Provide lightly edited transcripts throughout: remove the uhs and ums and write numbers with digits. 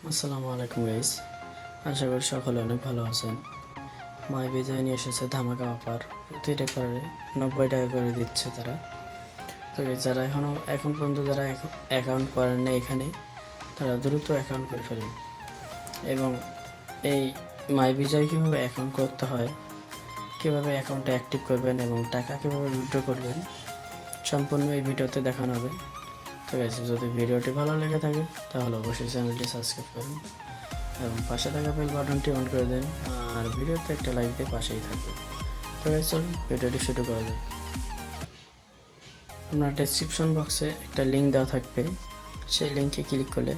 আসসালামু আলাইকুম গাইস, আশা করি সকলে অনেক ভালো আছেন। মাই বিজয় নিয়ে এসেছে ধামাকা অফার, প্রতিটা করে 90 টাকা করে দিচ্ছে তারা। তো যারা এখন পর্যন্ত যারা অ্যাকাউন্ট করেন না এখানে, তারা দ্রুত অ্যাকাউন্ট করে ফেলুন। এবং এই মাই বিজয় কীভাবে অ্যাকাউন্ট করতে হয়, কীভাবে অ্যাকাউন্টটা অ্যাক্টিভ করবেন এবং টাকা কীভাবে উইথড্র করবেন, সম্পূর্ণ এই ভিডিওতে দেখানো হবে। তো গাইস, যদি ভিডিওটি ভালো লেগে থাকে তাহলে অবশ্যই চ্যানেলটি সাবস্ক্রাইব করুন এবং পাশে থাকা বেল বাটনটি অন করে দেন, আর ভিডিওতে একটা লাইক দিয়ে পাশেই থাকবে। তো গাইস, চলুন ভিডিওটি শুরু করা যাক। আপনার ডেসক্রিপশন বক্সে একটা লিঙ্ক দেওয়া থাকবে, সেই লিঙ্কে ক্লিক করলে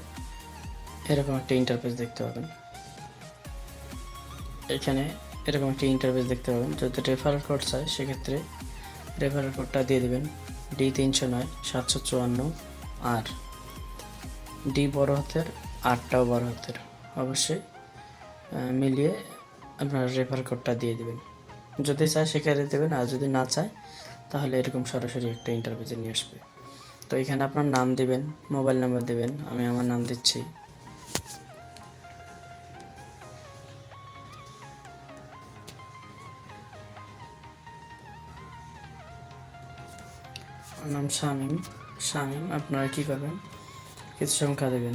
এরকম একটা ইন্টারফেস দেখতে পাবেন। এখানে এরকম একটা ইন্টারফেস দেখতে পাবেন। যদি রেফারেল কোড চাই সেক্ষেত্রে রেফারেল কোডটা দিয়ে দেবেন D309-754, আর ডি বড় হাতের, আরটাও বড় হাতের, অবশ্যই মিলিয়ে আপনার রেফার কোডটা দিয়ে দেবেন। যদি চায় সেখানে দেবেন, আর যদি না চায় তাহলে এরকম সরাসরি একটা ইন্টারভিউতে নিয়ে আসবে। তো এখানে আপনার নাম দিবেন, মোবাইল নাম্বার দেবেন। আমি আমার নাম দিচ্ছি। আমার নাম শামিম। আপনারা কী করবেন, কিছু সংখ্যা দেবেন,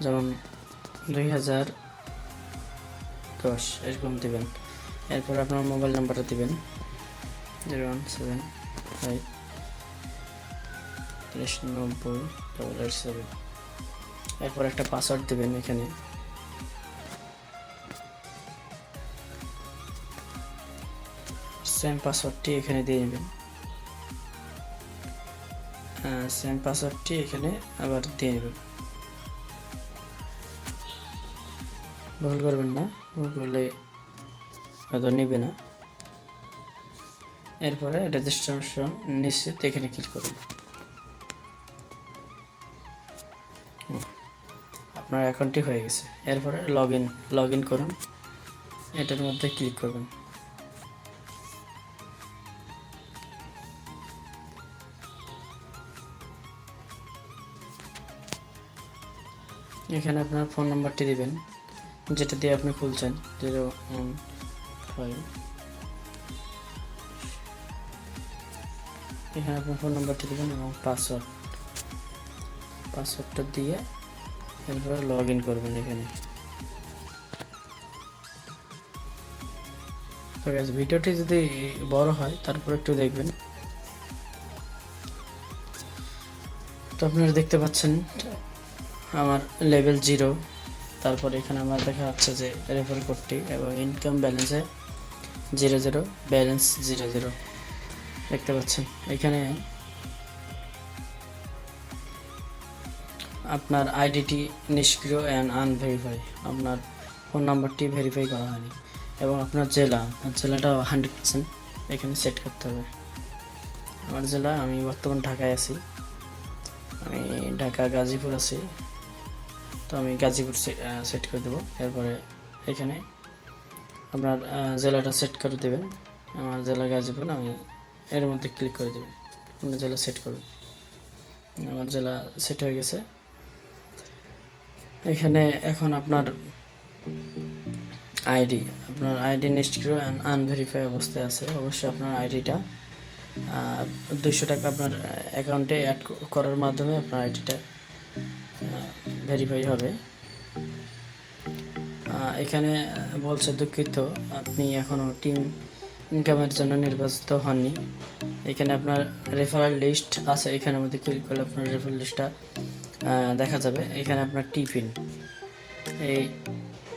যেমন 2010 এরকম দেবেন। এরপর আপনার মোবাইল নাম্বারটা দেবেন 01753908887। এরপর একটা পাসওয়ার্ড দেবেন। এখানে সেম পাসওয়ার্ডটি এখানে দিয়ে নেবেন। সেম পাসওয়ার্ডটি এখানে আবার দিয়ে নেবেন, ভুল করবেন না, ভুল করলে হয়তো নেবে না। এরপরে রেজিস্ট্রেশন নিশ্চিত এখানে ক্লিক করুন। আপনার অ্যাকাউন্টটি হয়ে গেছে। এরপরে লগ ইন করুন, এটার মধ্যে ক্লিক করবেন। এখানে আপনার ফোন নাম্বারটি দিবেন, যেটা দিয়ে আপনি খুলছেন, 015। এখানে আপনার ফোন নাম্বারটি দেবেন এবং পাসওয়ার্ডটা দিয়ে এরপরে লগ ইন করবেন এখানে। তো গাইস, ভিডিওটি যদি বড় হয় তারপর একটু দেখবেন। তো আপনারা দেখতে পাচ্ছেন আমার লেভেল 0। তারপর এখানে আমার দেখা যাচ্ছে যে রেফার কোডটি এবং ইনকাম ব্যালেন্সে 00, ব্যালেন্স 00 দেখতে পাচ্ছেন। এখানে আপনার আইডিটি নিষ্ক্রিয় অ্যান্ড আনভেরিফাই, আপনার ফোন নাম্বারটি ভেরিফাই করা হয়নি। এবং আপনার জেলাটা 100% এখানে সেট করতে হবে। আমার জেলা, আমি বর্তমান ঢাকায় আছি, আমি ঢাকা গাজীপুর আছি, তো আমি গাজীপুর সেট করে দেবো। এরপরে এখানে আপনার জেলাটা সেট করে দেবেন। আমার জেলা গাজীপুর, আমি এর মধ্যে ক্লিক করে দেবেন, আপনার জেলা সেট করবেন। আমার জেলা সেট হয়ে গেছে। এখানে এখন আপনার আইডি নিষ্ক্রিয় অ্যান্ড আনভেরিফাই অবস্থায় আছে। অবশ্যই আপনার আইডিটা 200 টাকা আপনার অ্যাকাউন্টে অ্যাড করার মাধ্যমে আপনার আইডিটা ভেরিফাই হবে। এখানে বলছে দুঃখিত, আপনি এখনও টিম ইনকামের জন্য নির্বাচিত হননি। এখানে আপনার রেফারেল লিস্ট আছে, এখানের মধ্যে ক্লিক করলে আপনার রেফারেল লিস্টটা দেখা যাবে। এখানে আপনার টিপিন,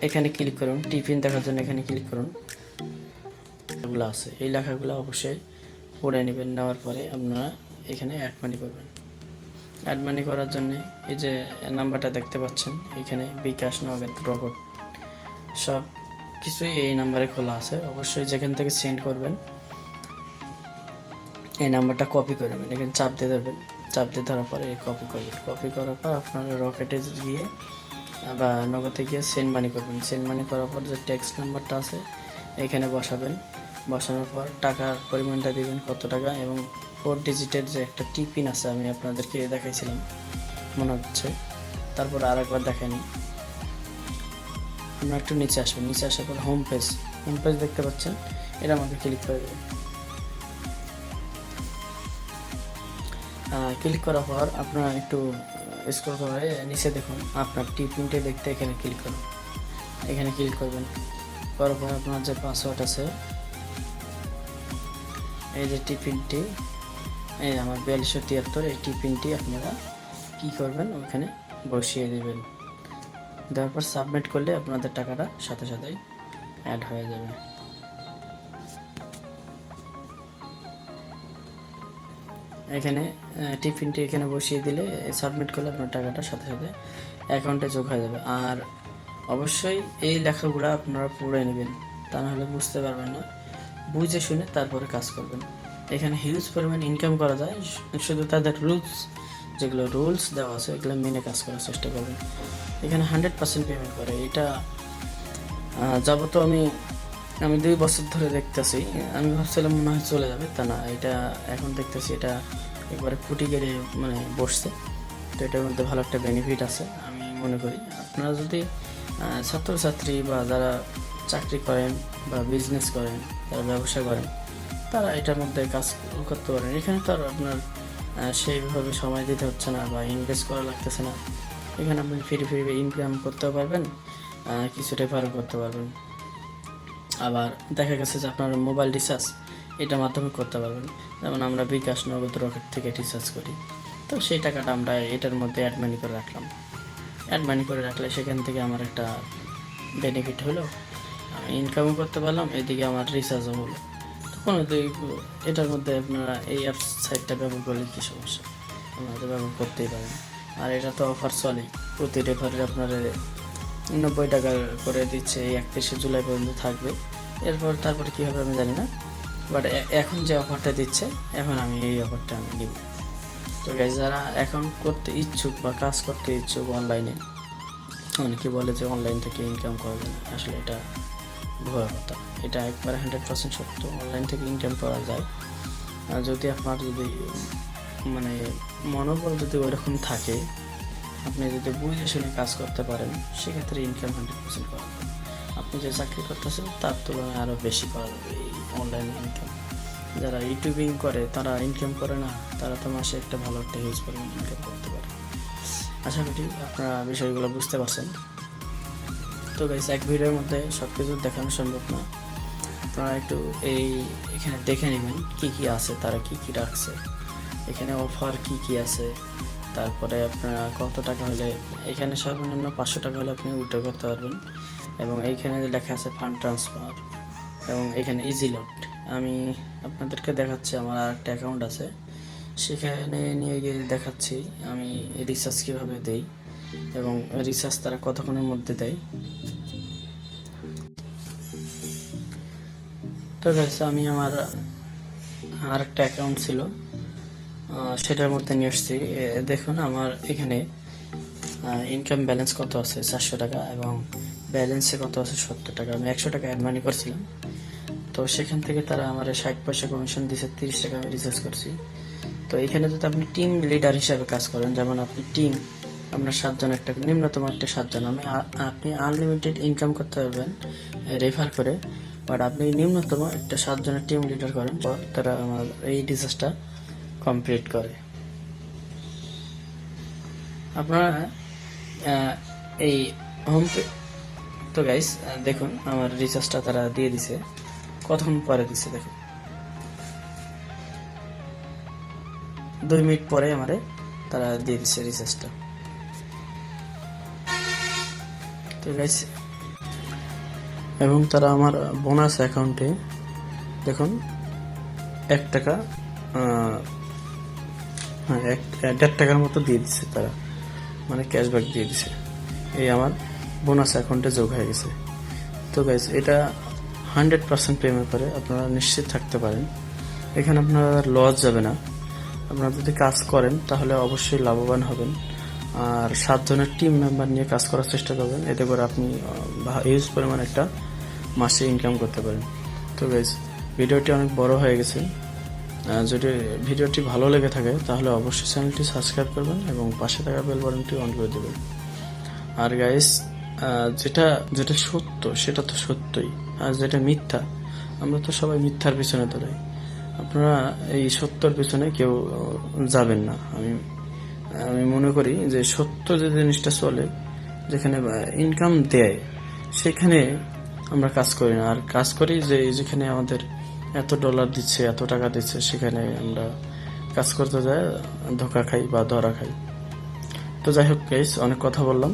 এখানে ক্লিক করুন। টিপিন দেখার জন্য এখানে ক্লিক করুন। এগুলো আছে, এই লেখাগুলো অবশ্যই পড়ে নেবেন। নেওয়ার পরে আপনারা এখানে অ্যাড মানি করবেন। অ্যাড মানি করার জন্য এই যে নাম্বারটা দেখতে পাচ্ছেন, এখানে বিকাশ, নগদ, রকট সব কিছুই এই নাম্বারে খোলা আছে। অবশ্যই যেখান থেকে সেন্ড করবেন এই নাম্বারটা কপি করবেন। এখানে চাপ দিয়ে ধরবেন, চাপ দিয়ে ধরার পরে কপি করবেন। কপি করার পর আপনার রকেটে গিয়ে বা নগদে গিয়ে সেন্ড মানি করবেন। সেন্ড মানি করার পর যে ট্যাক্স নাম্বারটা আছে এখানে বসাবেন। বসানোর পর টাকার পরিমাণটা দিবেন, কত টাকা, এবং 4 ডিজিটের যে একটা টিপিন আছে, আমি আপনাদেরকে দেখাইছিলাম মনে হচ্ছে, তারপর আরেকবার দেখেনি, আমরা একটু নিচে আসবেন, নিচে আসার পর হোম পেজ দেখতে পাচ্ছেন, এটার মধ্যে ক্লিক করে দেবেন। ক্লিক করার পর আপনারা একটু স্ক্রল করে নিচে দেখুন, আপনার টিপিনটি দেখতে এখানে ক্লিক করুন, এখানে ক্লিক করবেন। করার পর আপনার যে পাসওয়ার্ড আছে, এই যে টিপিনটি, এই আমার 4273, এই টিপিনটি আপনারা কী করবেন, ওখানে বসিয়ে দেবেন। দেওয়ার পর সাবমিট করলে আপনাদের টাকাটা সাথে সাথেই অ্যাড হয়ে যাবে। এখানে টিফিনটি এখানে বসিয়ে দিলে সাবমিট করলে আপনার টাকাটা সাথে সাথে অ্যাকাউন্টে যোগ হয়ে যাবে। আর অবশ্যই এই লেখাগুলো আপনারা পড়ে নেবেন, তা নাহলে বুঝতে পারবেন না, বুঝে শুনে তারপরে কাজ করবেন। এখানে হিউজ পরিমাণ ইনকাম করা যায়, শুধু তাদের যেগুলো রুলস দেওয়া আছে এগুলো মেনে কাজ করার চেষ্টা করবেন। এখানে 100% পেমেন্ট করে, এটা যাবত আমি 2 বছর ধরে দেখতেছি, আমি ভাবছিলাম মনে হয় চলে যাবে, তা না, এটা এখন দেখতেছি এটা একবারে ফুটি গেড়ে মানে বসছে। তো এটার মধ্যে ভালো একটা বেনিফিট আছে আমি মনে করি। আপনারা যদি ছাত্রছাত্রী বা যারা চাকরি করেন বা বিজনেস করেন, যারা ব্যবসা করেন, তারা এটার মধ্যে কাজ করতে পারেন। এখানে তো আর আপনার সেইভাবে সময় দিতে হচ্ছে না বা ইনভেস্ট করা লাগতেছে না। এখানে আপনি ফ্রি ইনকাম করতেও পারবেন, কিছুটা রেফারও করতে পারবেন। আবার দেখা গেছে যে আপনার মোবাইল রিচার্জ এটার মাধ্যমে করতে পারবেন, যেমন আমরা বিকাশ, নগদ, রকেট থেকে রিচার্জ করি, তো সেই টাকাটা আমরা এটার মধ্যে অ্যাড মানি করে রাখলাম। অ্যাড মানি করে রাখলে সেখান থেকে আমার একটা বেনিফিট হলো, আমি ইনকামও করতে পারলাম, এদিকে আমার রিচার্জও হলো। তো কোনো এটার মধ্যে আপনারা এই অ্যাপস সাইটটা ব্যবহার করলে কী সমস্যা, আপনারা তো ব্যবহার করতেই পারেন। আর এটা তো অফার চলে, প্রতি রেফারে আপনার 90 টাকা করে দিচ্ছে, এই 31শে জুলাই পর্যন্ত থাকবে। তারপরে কী হবে আমি জানি না, বাট এখন যে অফারটা দিচ্ছে, এখন আমি এই অফারটা আমি দিব। তো গাইজ, যারা এখন করতে ইচ্ছুক বা কাজ করতে ইচ্ছুক অনলাইনে, অনেকে বলে যে অনলাইন থেকে ইনকাম করা যায় না, আসলে এটা ভুয়া কথা, এটা একবারে 100% সত্য। অনলাইন থেকে ইনকাম করা যায়, যদি আপনার মানে মনোবল যদি ওইরকম থাকে, আপনি যদি বুঝে শুনে কাজ করতে পারেন, সেক্ষেত্রে ইনকাম 100% করা যাবে। আপনি যে চাকরি করতেছেন তার তুলনায় আরও বেশি করা যাবে এই অনলাইন ইনকাম। যারা ইউটিউবিং করে তারা ইনকাম করে না, তারা তো মাসে একটা ভালো একটা হিউজ পরিমাণ ইনকাম করতে পারে। আশা করি আপনারা বিষয়গুলো বুঝতে পারছেন। তো গাইস, এক ভিডিওর মধ্যে সব কিছু দেখানো সম্ভব না, আপনারা একটু এখানে দেখে নেবেন কী কী আছে, তারা কী কী রাখছে, এখানে অফার কী কী আছে, তারপরে আপনারা কত টাকা হলে, এখানে সর্বনিম্ন 500 টাকা হলে আপনি উইথড্র করতে পারবেন। এবং এইখানে লেখা আছে ফান্ড ট্রান্সফার, এবং এখানে ইজি লোড। আমি আপনাদেরকে দেখাচ্ছি, আমার আর একটা অ্যাকাউন্ট আছে, সেখানে নিয়ে গিয়ে দেখাচ্ছি আমি রিচার্জ কীভাবে দেই এবং রিচার্জ তারা কতক্ষণের মধ্যে দেয়। তো গাইস, আমি আমার আর একটা অ্যাকাউন্ট ছিল, সেটার মধ্যে নিয়ে এসেছি। দেখুন আমার এখানে ইনকাম ব্যালেন্স কত আছে, 400 টাকা, এবং ব্যালেন্সে কত আছে, 70 টাকা। আমি 100 টাকা অ্যাড মানি করছিলাম, তো সেখান থেকে তারা আমার 60 পয়সা কমিশন দিয়েছে, 30 টাকা আমি রিচার্জ করছি। তো এখানে যদি আপনি টিম লিডার হিসাবে কাজ করেন, যেমন আপনি আপনার 7 জন, একটা নিম্নতম একটা 7 জন, আপনি আনলিমিটেড ইনকাম করতে পারবেন রেফার করে, বাট আপনি নিম্নতম একটা 7 জনের টিম লিডার করেন, তারা আমার এই রিচার্জটা কমপ্লিট করে। আপনারা এই হোম তো গাইস দেখুন আমার রিচার্জটা তারা দিয়ে দিছে, কতক্ষণ পরে দিছে দেখুন, 2 মিনিট পরে আমারে তারা দিয়ে দিছে রিচার্জটা। তো গাইস, এবং তারা আমার বোনাস অ্যাকাউন্টে দেখুন 1 টাকা, হ্যাঁ 1.5 টাকার মতো দিয়ে দিচ্ছে তারা, মানে ক্যাশব্যাক দিয়ে দিছে, এই আমার বোনাস অ্যাকাউন্টে যোগ হয়ে গেছে। তো গাইস, এটা 100% পেমেন্ট করে, আপনারা নিশ্চিত থাকতে পারেন, এখানে আপনার লস যাবে না। আপনারা যদি কাজ করেন তাহলে অবশ্যই লাভবান হবেন, আর 7 জনের টিম মেম্বার নিয়ে কাজ করার চেষ্টা করবেন, এতে করে আপনি হিউজ পরিমাণ একটা মাসে ইনকাম করতে পারেন। তো গাইস, ভিডিওটি অনেক বড় হয়ে গেছে, যদি ভিডিওটি ভালো লেগে থাকে তাহলে অবশ্যই চ্যানেলটি সাবস্ক্রাইব করবেন এবং পাশে থাকা বেল বাটনটি অন করে দেবেন। আর গাইস, যেটা যেটা সত্য সেটা তো সত্যই, আর যেটা মিথ্যা আমরা তো সবাই মিথ্যার পিছনে দৌড়াই। আপনারা এই সত্যর পিছনে কেউ যাবেন না। আমি আমি মনে করি যে সত্য যে জিনিসটা চলে, যেখানে ইনকাম দেয়, সেখানে আমরা কাজ করি না। আর কাজ করি যে যেখানে আমাদের এত ডলার দিচ্ছে, এত টাকা দিচ্ছে, সেখানে আমরা কাজ করতে যাই, ধোকা খাই বা ধরা খাই। তো যাই হোক গাইস, অনেক কথা বললাম।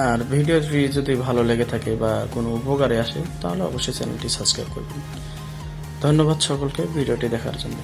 আর ভিডিওটি যদি ভালো লেগে থাকে বা কোনো উপকারে আসে, তাহলে অবশ্যই চ্যানেলটি সাবস্ক্রাইব করবেন। ধন্যবাদ সকলকে ভিডিওটি দেখার জন্য।